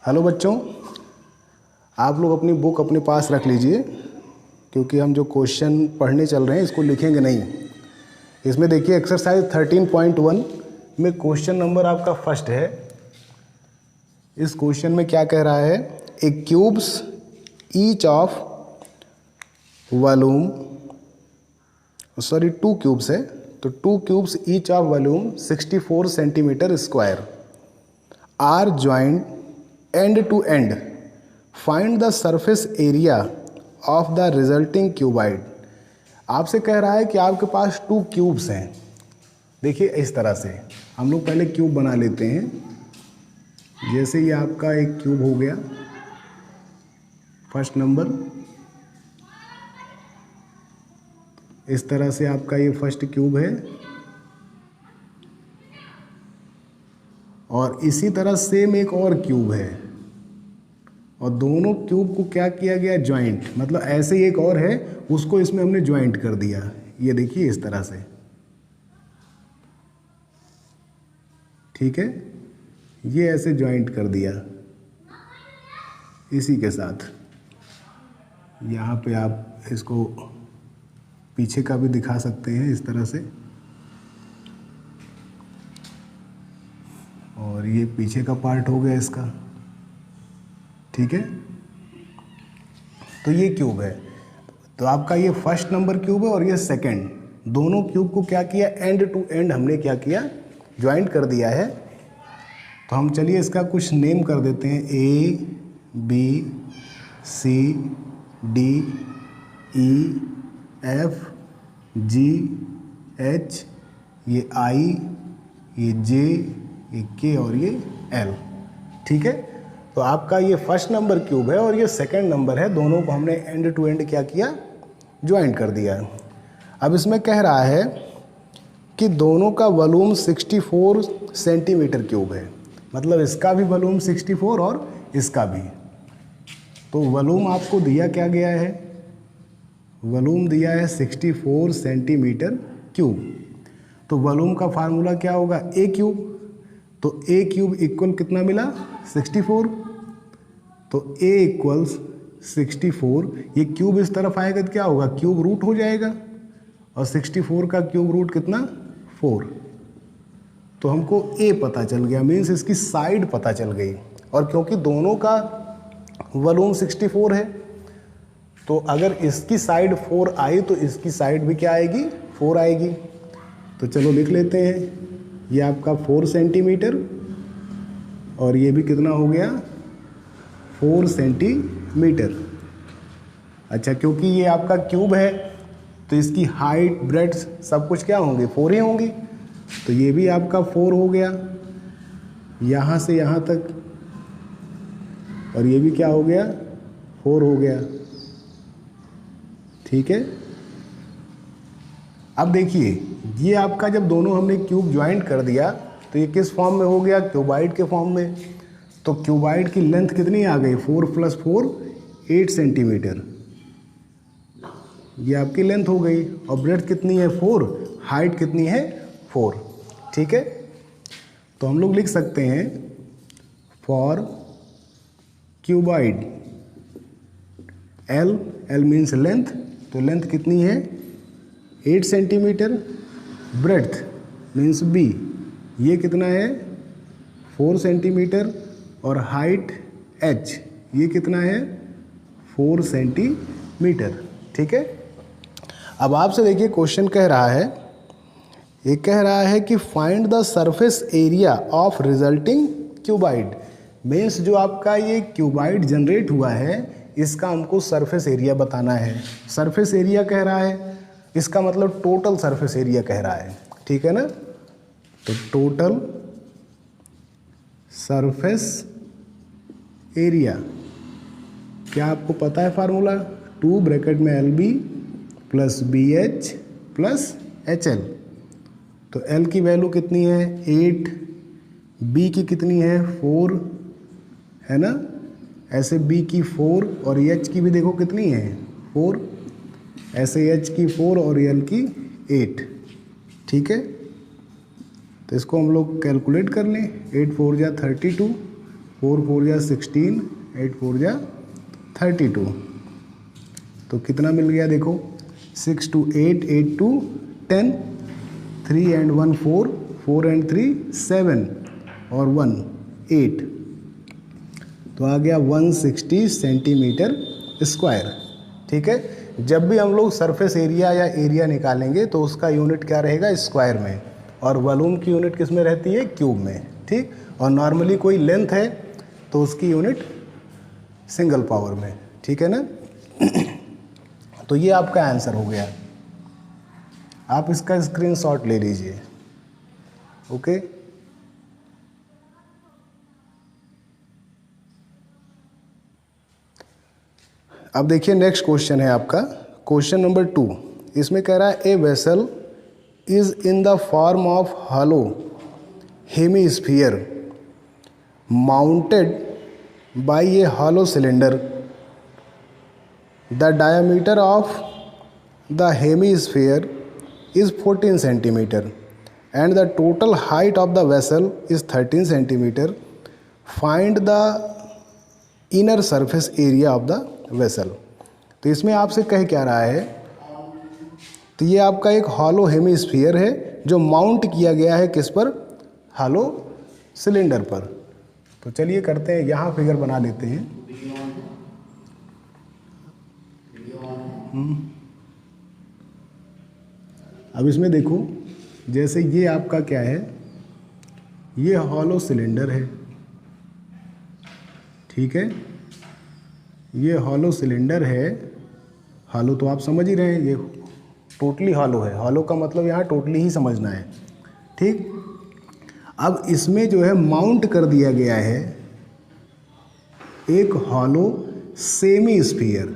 Hello बच्चों, आप लोग अपनी बुक अपने पास रख लीजिए क्योंकि हम जो क्वेश्चन पढ़ने चल रहे हैं इसको लिखेंगे नहीं। इसमें देखिए एक्सरसाइज 13.1 में क्वेश्चन नंबर आपका फर्स्ट है। इस क्वेश्चन में क्या कह रहा है, a cubes each of volume, sorry 2 cubes है, तो 2 cubes each of volume 64 centimetre square are joint end to end. Find the surface area of the resulting cuboid. आपसे कह रहा है कि आपके पास 2 क्यूब्स हैं। देखिए इस तरह से हम लोग पहले क्यूब बना लेते हैं। जैसे ये आपका एक क्यूब हो गया, फर्स्ट नंबर, इस तरह से आपका ये फर्स्ट क्यूब है। और इसी तरह सेम एक और क्यूब है और दोनों क्यूब को क्या किया गया, ज्वाइंट, मतलब ऐसे ही एक और है उसको इसमें हमने ज्वाइंट कर दिया। ये देखिए इस तरह से, ठीक है, ये ऐसे ज्वाइंट कर दिया इसी के साथ। यहाँ पे आप इसको पीछे का भी दिखा सकते हैं इस तरह से, और ये पीछे का पार्ट हो गया इसका, ठीक है। तो ये क्यूब है, तो आपका ये फर्स्ट नंबर क्यूब है और ये सेकंड। दोनों क्यूब को क्या किया, एंड टू एंड हमने क्या किया, ज्वाइंट कर दिया है। तो हम चलिए इसका कुछ नेम कर देते हैं, A B C D E F G H, ये आई, ये जे, ये के और ये एल, ठीक है। तो आपका ये फर्स्ट नंबर क्यूब है और ये सेकंड नंबर है, दोनों को हमने एंड टू एंड क्या किया, ज्वाइंट कर दिया। अब इसमें कह रहा है कि दोनों का वॉल्यूम 64 सेंटीमीटर क्यूब है, मतलब इसका भी वॉल्यूम 64 और इसका भी। तो वॉल्यूम आपको दिया क्या गया है, वॉल्यूम दिया है 64 सेंटीमीटर क्यूब। तो वॉल्यूम का फार्मूला क्या होगा, ए क्यूब। तो ए क्यूब इक्वल कितना मिला, 64। तो ए इक्वल्स 64, ये क्यूब इस तरफ आएगा तो क्या होगा, क्यूब रूट हो जाएगा, और 64 का क्यूब रूट कितना, 4। तो हमको ए पता चल गया, मीन्स इसकी साइड पता चल गई। और क्योंकि दोनों का वॉल्यूम 64 है, तो अगर इसकी साइड 4 आई तो इसकी साइड भी क्या आएगी, 4 आएगी। तो चलो लिख लेते हैं, ये आपका 4 सेंटीमीटर और ये भी कितना हो गया, 4 सेंटीमीटर। अच्छा, क्योंकि ये आपका क्यूब है तो इसकी हाइट, ब्रेड्थ सब कुछ क्या होंगे, 4 ही होंगी। तो ये भी आपका 4 हो गया यहाँ से यहाँ तक, और ये भी क्या हो गया, 4 हो गया, ठीक है। अब देखिए ये आपका जब दोनों हमने क्यूब ज्वाइंट कर दिया तो ये किस फॉर्म में हो गया, क्यूबाइड के फॉर्म में। तो क्यूबाइड की लेंथ कितनी आ गई, 4 + 4 8 सेंटीमीटर, ये आपकी लेंथ हो गई। और ब्रेड्थ कितनी है, 4, हाइट कितनी है, 4, ठीक है। तो हम लोग लिख सकते हैं for cuboid L, L means length, तो लेंथ कितनी है 8 सेंटीमीटर, ब्रेड्थ मीन्स बी, ये कितना है 4 सेंटीमीटर, और हाइट एच, ये कितना है 4 सेंटीमीटर, ठीक है। अब आपसे देखिए क्वेश्चन कह रहा है, ये कह रहा है कि find the surface area of resulting cuboid. Means जो आपका ये क्यूबाइड जनरेट हुआ है इसका हमको सरफेस एरिया बताना है। सरफेस एरिया कह रहा है, इसका मतलब टोटल सरफेस एरिया कह रहा है, ठीक है ना। तो टोटल सरफेस एरिया क्या आपको पता है फार्मूला, 2 ब्रैकेट में LB + BH + HL। तो L की वैल्यू कितनी है 8, B की कितनी है 4, है ना, ऐसे B की 4 और H की भी देखो कितनी है 4, ऐसे H की 4 और L की 8, ठीक है। तो इसको हम लोग कैलकुलेट कर लें, 8 × 4 = 32, 4 4 जा 16, 8 4 जा 32, तो कितना मिल गया देखो, 6 2 8, 8 2 10, 3 and 1 4, 4 and 3 7 और 1 8, तो आ गया 160 सेंटीमीटर स्क्वायर। ठीक है, जब भी हम लोग सरफेस एरिया या एरिया निकालेंगे तो उसका यूनिट क्या रहेगा, स्क्वायर में, और वॉल्यूम की यूनिट किस में रहती है, क्यूब में। ठीक, और नॉर्मली कोई लेंथ है तो उसकी यूनिट सिंगल पावर में। ठीक है ना। तो ये आपका आंसर हो गया, आप इसका स्क्रीनशॉट ले लीजिए। ओके, अब देखिए नेक्स्ट क्वेश्चन है आपका क्वेश्चन नंबर 2। इसमें कह रहा है a vessel is in the form of hollow hemisphere mounted by a hollow cylinder. The diameter of the hemisphere is 14 centimeter and the total height of the vessel is 13 centimeter. Find the inner surface area of the vessel. तो इसमें आपसे कह क्या रहा है, तो ये आपका एक हॉलो हेमीस्फीयर है जो माउंट किया गया है किस पर, हॉलो सिलेंडर पर। तो चलिए करते हैं, यहाँ फिगर बना लेते हैं। अब इसमें देखो, जैसे ये आपका क्या है, ये हॉलो सिलेंडर है। ठीक है, ये हॉलो सिलेंडर है। हॉलो तो आप समझ ही रहे हैं, ये टोटली हॉलो है। हॉलो का मतलब यहाँ टोटली ही समझना है। ठीक, अब इसमें जो है माउंट कर दिया गया है एक हॉलो सेमी स्फीयर।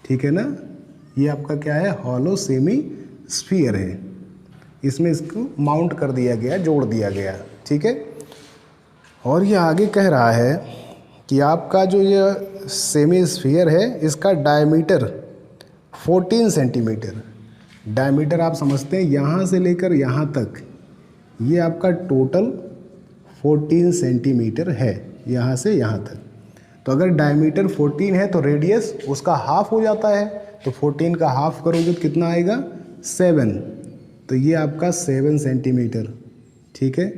ठीक है ना, ये आपका क्या है, हॉलो सेमी स्फीयर है। इसमें इसको माउंट कर दिया गया, जोड़ दिया गया। ठीक है, और ये आगे कह रहा है कि आपका जो ये सेमी स्फीयर है इसका डायमीटर 14 सेंटीमीटर। डायमीटर आप समझते हैं यहाँ से लेकर यहाँ तक, ये आपका टोटल 14 सेंटीमीटर है, यहाँ से यहाँ तक। तो अगर डायमीटर 14 है तो रेडियस उसका हाफ हो जाता है, तो 14 का हाफ करोगे तो कितना आएगा, 7। तो ये आपका 7 सेंटीमीटर। ठीक है,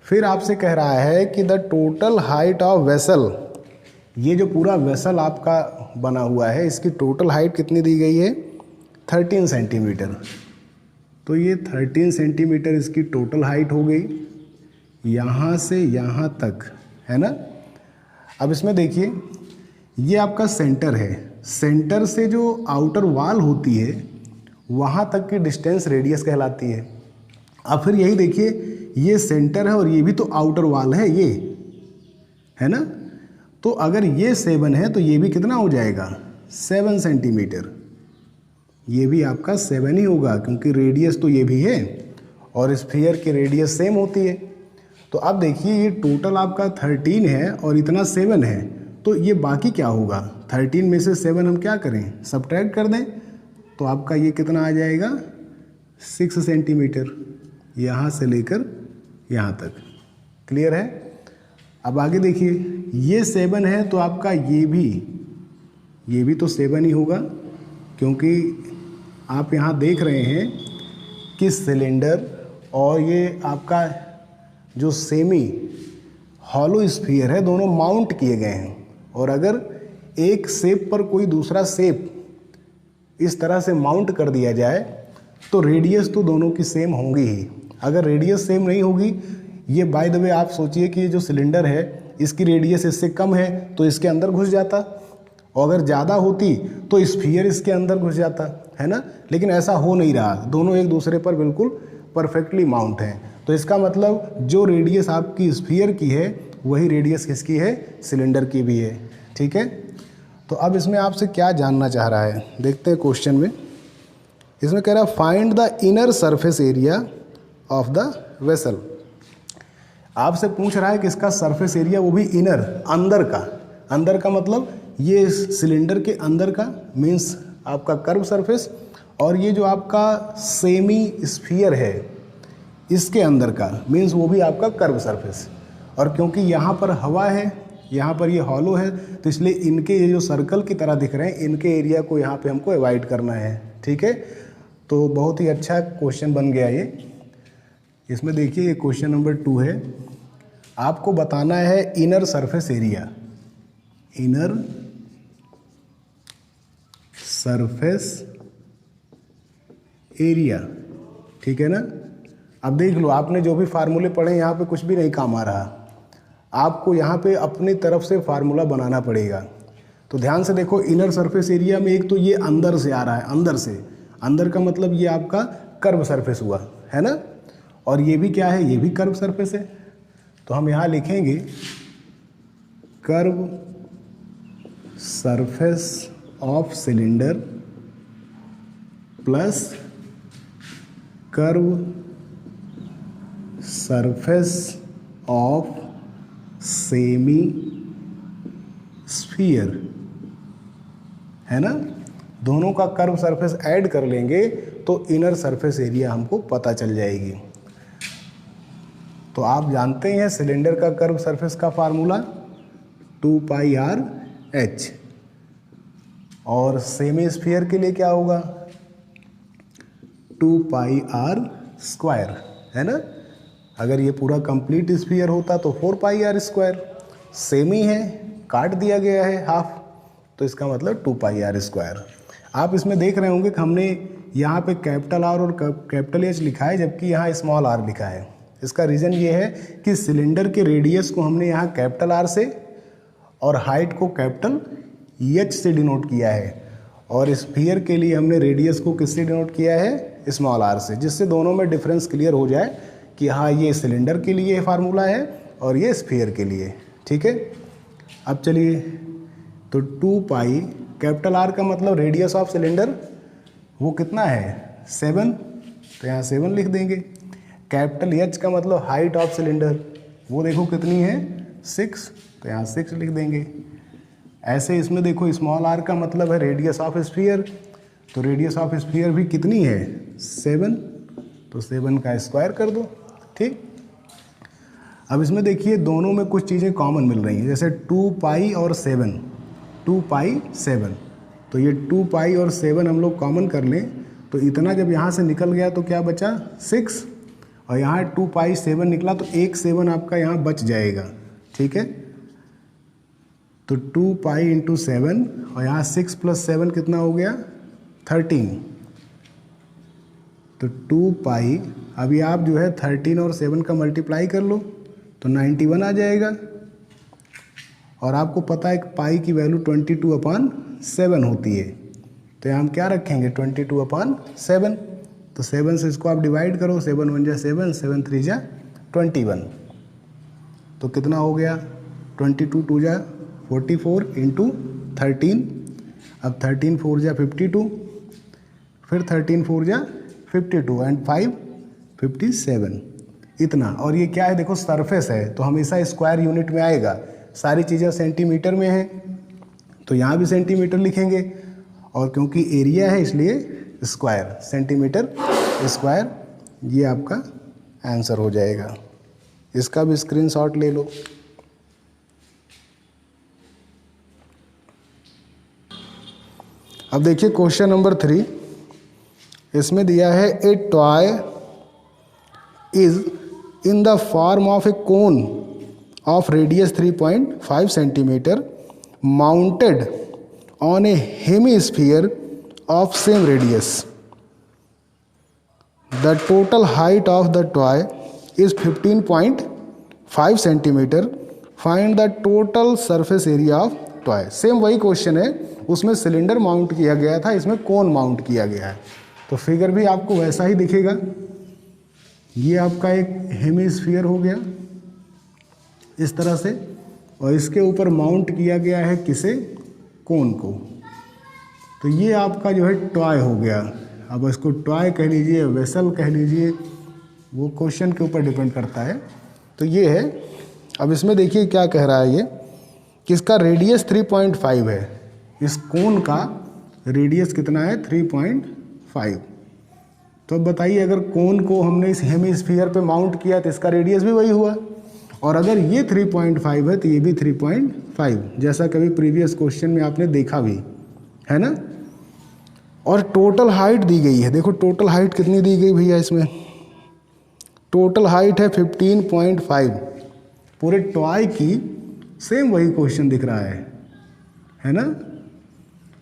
फिर आपसे कह रहा है कि the total height of vessel, ये जो पूरा वेसल आपका बना हुआ है इसकी टोटल हाइट कितनी दी गई है, 13 सेंटीमीटर। तो ये 13 सेंटीमीटर इसकी टोटल हाइट हो गई, यहाँ से यहाँ तक, है ना। अब इसमें देखिए, ये आपका सेंटर है, सेंटर से जो आउटर वॉल होती है वहाँ तक की डिस्टेंस रेडियस कहलाती है। अब फिर यही देखिए, ये सेंटर है और ये भी तो आउटर वॉल है, ये है ना। तो अगर ये 7 है तो ये भी कितना हो जाएगा, 7 सेंटीमीटर। ये भी आपका 7 ही होगा क्योंकि रेडियस तो ये भी है और स्फीयर की रेडियस सेम होती है। तो अब देखिए, ये टोटल आपका 13 है और इतना 7 है, तो ये बाकी क्या होगा, 13 में से 7 हम क्या करें, सब्ट्रैक्ट कर दें, तो आपका ये कितना आ जाएगा, 6 सेंटीमीटर, यहाँ से लेकर यहाँ तक। क्लियर है। अब आगे देखिए, ये 7 है तो आपका ये भी तो 7 ही होगा, क्योंकि आप यहाँ देख रहे हैं कि सिलेंडर और ये आपका जो सेमी हॉलो स्फीयर है दोनों माउंट किए गए हैं। और अगर एक शेप पर कोई दूसरा शेप इस तरह से माउंट कर दिया जाए तो रेडियस तो दोनों की सेम होंगी ही। अगर रेडियस सेम नहीं होगी, ये बाय द वे आप सोचिए कि ये जो सिलेंडर है इसकी रेडियस इससे कम है तो इसके अंदर घुस जाता, और अगर ज़्यादा होती तो स्फीयर इसके अंदर घुस जाता, है ना। लेकिन ऐसा हो नहीं रहा, दोनों एक दूसरे पर बिल्कुल परफेक्टली माउंट हैं। तो इसका मतलब जो रेडियस आपकी स्फीयर की है वही रेडियस किसकी है, सिलेंडर की भी है। ठीक है, तो अब इसमें आपसे क्या जानना चाह रहा है, देखते हैं क्वेश्चन में। इसमें कह रहा है find the inner surface area of the vessel. आपसे पूछ रहा है कि इसका सरफेस एरिया, वो भी इनर, अंदर का। अंदर का मतलब ये सिलेंडर के अंदर का, मीन्स आपका कर्व सरफेस, और ये जो आपका सेमी स्फीयर है इसके अंदर का, मीन्स वो भी आपका कर्व सरफेस। और क्योंकि यहाँ पर हवा है, यहाँ पर ये हॉलो है, तो इसलिए इनके ये जो सर्कल की तरह दिख रहे हैं, इनके एरिया को यहाँ पे हमको अवॉइड करना है। ठीक है, तो बहुत ही अच्छा क्वेश्चन बन गया ये। इसमें देखिए ये क्वेश्चन नंबर 2 है, आपको बताना है inner surface area, inner surface area. ठीक है ना। अब देख लो, आपने जो भी फार्मूले पढ़े यहाँ पे कुछ भी नहीं काम आ रहा, आपको यहाँ पे अपनी तरफ से फार्मूला बनाना पड़ेगा। तो ध्यान से देखो, इनर सरफेस एरिया में एक तो ये अंदर से आ रहा है, अंदर से, अंदर का मतलब ये आपका कर्व सरफेस हुआ है ना, और ये भी क्या है, ये भी कर्व सरफेस है। तो हम यहाँ लिखेंगे curve surface of cylinder plus curve surface of semi sphere, है ना। दोनों का कर्व सरफेस ऐड कर लेंगे तो इनर सरफेस एरिया हमको पता चल जाएगी। तो आप जानते हैं सिलेंडर का कर्व सरफेस का फार्मूला 2πr/h, और सेमी स्फीयर के लिए क्या होगा 2πr², है ना। अगर ये पूरा कंप्लीट स्फीयर होता तो 4πr², सेमी है, काट दिया गया है हाफ, तो इसका मतलब 2πr²। आप इसमें देख रहे होंगे कि हमने यहाँ पे कैपिटल आर और कैपिटल एच लिखा है, जबकि यहाँ स्मॉल आर लिखा है। इसका रीज़न ये है कि सिलेंडर के रेडियस को हमने यहाँ कैपिटल आर से और हाइट को कैपिटल एच से डिनोट किया है, और स्फीयर के लिए हमने रेडियस को किससे डिनोट किया है, स्मॉल आर से, जिससे दोनों में डिफरेंस क्लियर हो जाए कि हाँ ये सिलेंडर के लिए फार्मूला है और ये स्फीयर के लिए। ठीक है, अब चलिए, तो 2π, कैपिटल आर का मतलब रेडियस ऑफ सिलेंडर, वो कितना है 7, तो यहाँ 7 लिख देंगे। कैपिटल एच का मतलब हाइट ऑफ सिलेंडर, वो देखो कितनी है 6, तो यहाँ 6 लिख देंगे। ऐसे इसमें देखो स्मॉल आर का मतलब है रेडियस ऑफ स्फीयर, तो रेडियस ऑफ स्फीयर भी कितनी है 7, तो 7 का स्क्वायर कर दो। ठीक, अब इसमें देखिए दोनों में कुछ चीज़ें कॉमन मिल रही हैं, जैसे 2π और 7, 2π 7, तो ये 2π और 7 हम लोग कॉमन कर लें तो इतना जब यहाँ से निकल गया तो क्या बचा 6, और यहाँ 2π 7 निकला तो एक 7 आपका यहाँ बच जाएगा। ठीक है, तो 2π × 7, और यहाँ 6 + 7 कितना हो गया 13, तो 2π, अभी आप जो है 13 और 7 का मल्टीप्लाई कर लो तो 91 आ जाएगा, और आपको पता है कि पाई की वैल्यू 22/7 होती है, तो यहाँ हम क्या रखेंगे 22/7, तो 7 से इसको आप डिवाइड करो, 7 × 1 = 7, 7 × 3 = 21, तो कितना हो गया 22 × 2 = 44 × 13, अब 13 × 4 = 52, फिर 13 × 4 = 52 एंड 5 57, इतना। और ये क्या है देखो सरफेस है तो हमेशा स्क्वायर यूनिट में आएगा, सारी चीज़ें सेंटीमीटर में हैं तो यहाँ भी सेंटीमीटर लिखेंगे, और क्योंकि एरिया है इसलिए स्क्वायर, सेंटीमीटर स्क्वायर, ये आपका आंसर हो जाएगा। इसका भी स्क्रीनशॉट ले लो। अब देखिए क्वेश्चन नंबर 3, इसमें दिया है ए toy is in the form of A cone of radius 3.5 centimetre mounted on A hemisphere of same radius. The total height of the toy is 15.5 centimetre, find the total surface area of toy. Same वही question है, उसमें cylinder mount किया गया था, इसमें कोन mount किया गया है, तो फिगर भी आपको वैसा ही दिखेगा। ये आपका एक हेमीस्फीयर हो गया इस तरह से, और इसके ऊपर माउंट किया गया है किसे, कोन को, तो ये आपका जो है टॉय हो गया। अब इसको टॉय कह लीजिए, वेसल कह लीजिए, वो क्वेश्चन के ऊपर डिपेंड करता है। तो ये है, अब इसमें देखिए क्या कह रहा है ये, कि इसका रेडियस 3.5 है, इस कोन का रेडियस कितना है 3.5। तो अब बताइए अगर कोन को हमने इस हेमीस्फीयर पे माउंट किया तो इसका रेडियस भी वही हुआ, और अगर ये 3.5 है तो ये भी 3.5, जैसा कभी प्रीवियस क्वेश्चन में आपने देखा भी है ना। और टोटल हाइट दी गई है, देखो टोटल हाइट कितनी दी गई भैया, इसमें टोटल हाइट है 15.5, पूरे टॉय की सेम वही क्वेश्चन दिख रहा है ना,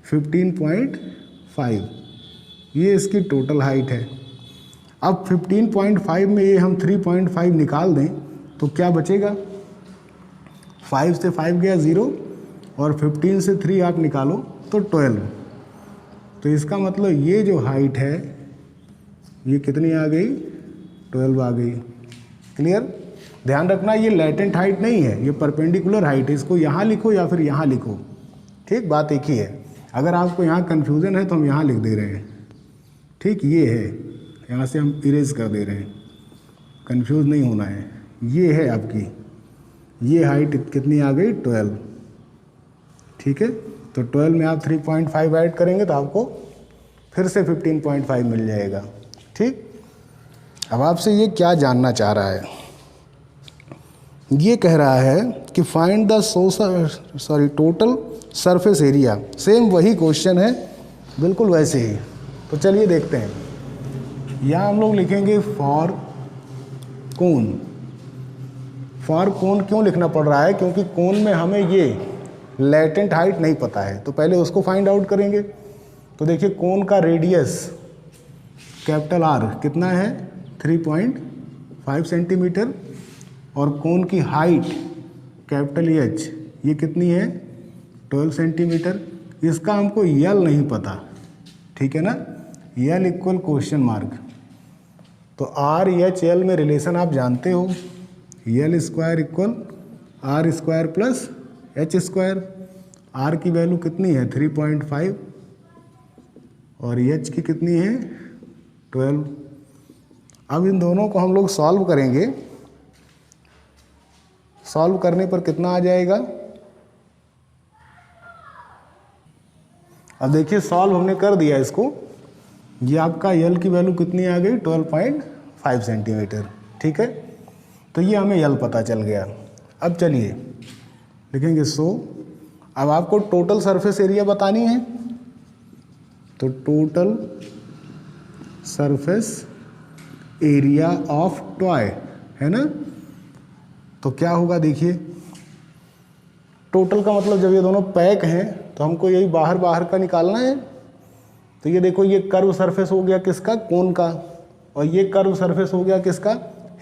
15.5 ये इसकी टोटल हाइट है। अब 15.5 में ये हम 3.5 निकाल दें तो क्या बचेगा, 5 से 5 गया 0 और 15 से 3 आप निकालो तो 12। तो इसका मतलब ये जो हाइट है ये कितनी आ गई, 12 आ गई। क्लियर। ध्यान रखना ये लैटेंट हाइट नहीं है, ये परपेंडिकुलर हाइट है, इसको यहाँ लिखो या फिर यहाँ लिखो, ठीक, बात एक ही है। अगर आपको यहाँ कन्फ्यूज़न है तो हम यहाँ लिख दे रहे हैं, ठीक, ये है, यहाँ से हम इरेज कर दे रहे हैं, कंफ्यूज नहीं होना है। ये है आपकी, ये हाइट कितनी आ गई, 12, ठीक है। तो 12 में आप 3.5 ऐड करेंगे तो आपको फिर से 15.5 मिल जाएगा, ठीक। अब आपसे ये क्या जानना चाह रहा है, ये कह रहा है कि find the total surface area. Same वही क्वेश्चन है, बिल्कुल वैसे ही। तो चलिए देखते हैं, यहाँ हम लोग लिखेंगे फॉर कोन। फॉर कोन क्यों लिखना पड़ रहा है, क्योंकि कोन में हमें ये लैटेंट हाइट नहीं पता है, तो पहले उसको फाइंड आउट करेंगे। तो देखिए कोन का रेडियस कैपिटल आर कितना है, 3.5 सेंटीमीटर, और कोन की हाइट कैपिटल एच ये कितनी है, 12 सेंटीमीटर। इसका हमको यल नहीं पता, ठीक है ना, यल इक्वल क्वेश्चन मार्क। तो आर एच एल में रिलेशन आप जानते हो, L square equal R square plus H square. R की वैल्यू कितनी है, 3.5, और एच की कितनी है, 12। अब इन दोनों को हम लोग सॉल्व करेंगे, सॉल्व करने पर कितना आ जाएगा। अब देखिए सॉल्व हमने कर दिया इसको, ये आपका यल की वैल्यू कितनी आ गई, 12.5 सेंटीमीटर, ठीक है। तो ये हमें यल पता चल गया। अब चलिए लिखेंगे सो, अब आपको टोटल सरफेस एरिया बतानी है, तो total surface area of toy है ना। तो क्या होगा, देखिए टोटल का मतलब जब ये दोनों पैक हैं तो हमको यही बाहर बाहर का निकालना है। तो ये देखो ये कर्व सरफेस हो गया किसका, कोन का, और ये कर्व सरफेस हो गया किसका,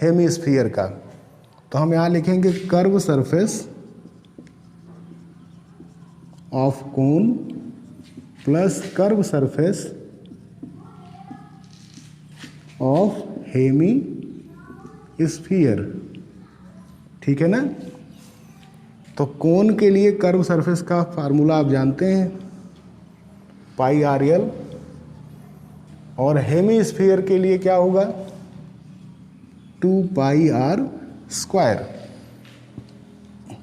हेमिस्फीयर का। तो हम यहाँ लिखेंगे curve surface of cone plus curve surface of hemisphere, ठीक है ना। तो कोन के लिए कर्व सरफेस का फार्मूला आप जानते हैं, पाई आर एल, और हेमिस्फीयर के लिए क्या होगा, 2 पाई आर स्क्वायर।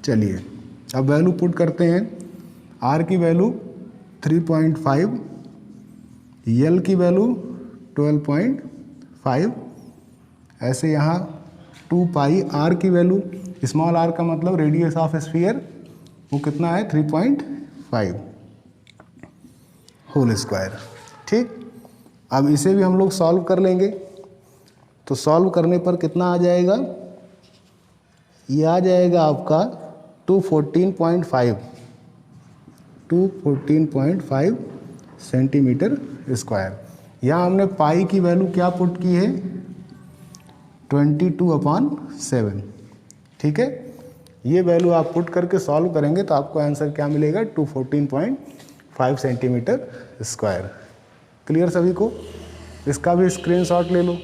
चलिए अब वैल्यू पुट करते हैं, आर की वैल्यू 3.5, यल की वैल्यू 12.5, ऐसे यहाँ 2 पाई आर की वैल्यू, स्मॉल आर का मतलब रेडियस ऑफ स्फीयर, वो कितना है, 3.5 होल स्क्वायर, ठीक। अब इसे भी हम लोग सॉल्व कर लेंगे। तो सॉल्व करने पर कितना आ जाएगा, ये आ जाएगा आपका 214.5 सेंटीमीटर स्क्वायर। यहाँ हमने पाई की वैल्यू क्या पुट की है, 22/7, ठीक है। ये वैल्यू आप पुट करके सॉल्व करेंगे तो आपको आंसर क्या मिलेगा, 214.5 सेंटीमीटर स्क्वायर। क्लियर सभी को, इसका भी स्क्रीनशॉट ले लो।